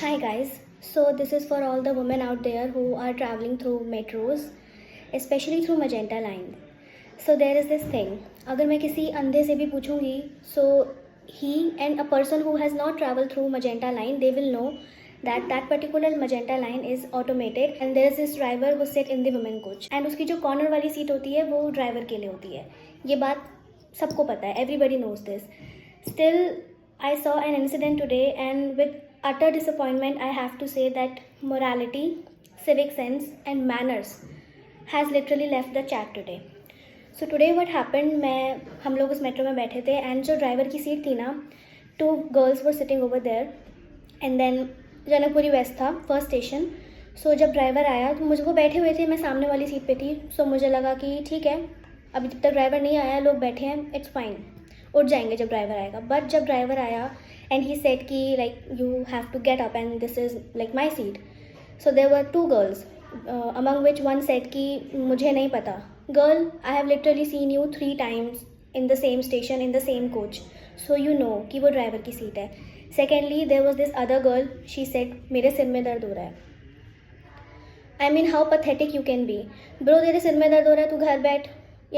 Hi guys. So this is for all the women out there who are traveling through metros, especially through Magenta line. So there is this thing. अगर मैं किसी अंधे से भी पूछूंगी, so he and a person who has not traveled through Magenta line, they will know that that particular Magenta line is automated and there is this driver who sit in the women coach and उसकी जो corner वाली seat होती है वो driver के लिए होती है. ये बात सबको पता है. Everybody knows this. Still, I saw an incident today, and with utter disappointment, I have to say that morality, civic sense, and manners has literally left the chat today. So today what happened, हम लोग उस metro में बैठे थे and जो driver की seat थी ना, 2 girls were sitting over there and then Janakpuri west था फर्स्ट स्टेशन. सो जब ड्राइवर आया तो मुझे वो बैठे हुए थे, मैं सामने वाली सीट पे थी. सो मुझे लगा कि ठीक है, अभी जब तक ड्राइवर नहीं आया लोग बैठे हैं, इट्स फाइन, उठ जाएंगे जब ड्राइवर आएगा. बट जब ड्राइवर आया एंड ही सेड कि like you have to get up and this is like my seat. So there were 2 girls among which one said कि मुझे नहीं पता. Girl, I have literally seen you 3 times in the same station in the same coach, so you know कि वो driver की seat है. Secondly there was this other girl, she said मेरे सिर में दर्द हो रहा है. I mean how pathetic you can be. Bro, तेरे सिर में दर्द हो रहा है, तू घर बैठ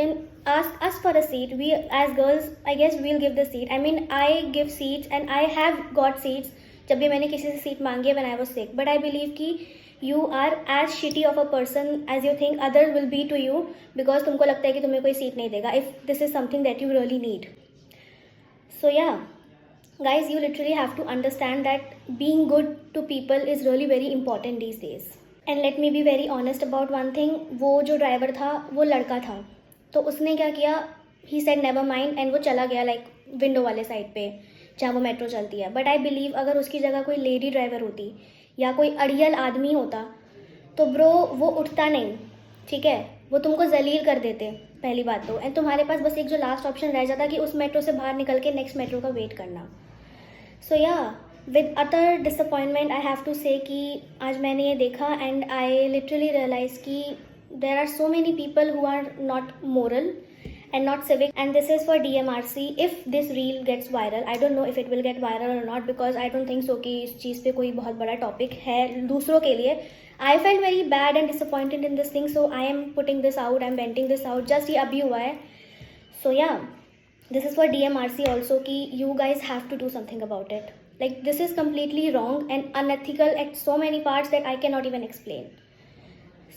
and ask for a seat. We as girls, I guess we'll give the seat. I mean, I give seats and I have got seats जब भी मैंने किसी से सीट मांगी है when I was sick. But I believe कि you are as shitty of a person as you think others will be to you because तुमको लगता है कि तुम्हें कोई सीट नहीं देगा if this is something that you really need. So yeah, guys, you literally have to understand that being good to people is really very important these days. And let me be very honest about one thing. वो जो driver था वो लड़का था, तो उसने क्या किया, he said never mind and वो चला गया लाइक विंडो वाले साइड पे जहाँ वो मेट्रो चलती है. बट आई बिलीव अगर उसकी जगह कोई लेडी ड्राइवर होती या कोई अड़ियल आदमी होता तो ब्रो वो उठता नहीं, ठीक है, वो तुमको जलील कर देते पहली बात तो. एंड तुम्हारे पास बस एक जो लास्ट ऑप्शन रह जाता कि उस मेट्रो से बाहर निकल के नेक्स्ट मेट्रो का वेट करना. So yeah, with utter disappointment I have to say कि आज मैंने ये देखा एंड आई लिटरली रियलाइज कि there are so many people who are not moral and not civic, and this is for DMRC. If this reel gets viral, I don't know if it will get viral or not because I don't think so कि इस चीज़ पे कोई बहुत बड़ा topic है दूसरों के लिए. I felt very bad and disappointed in this thing, so I am putting this out, I'm venting this out. Just ये अभी हुआ है. So yeah, this is for DMRC also कि you guys have to do something about it. Like this is completely wrong and unethical at so many parts that I cannot even explain.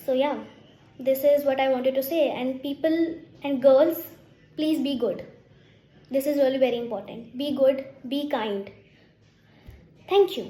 So yeah, this is what I wanted to say. And people and girls, please be good. This is really very important. Be good, be kind. Thank you.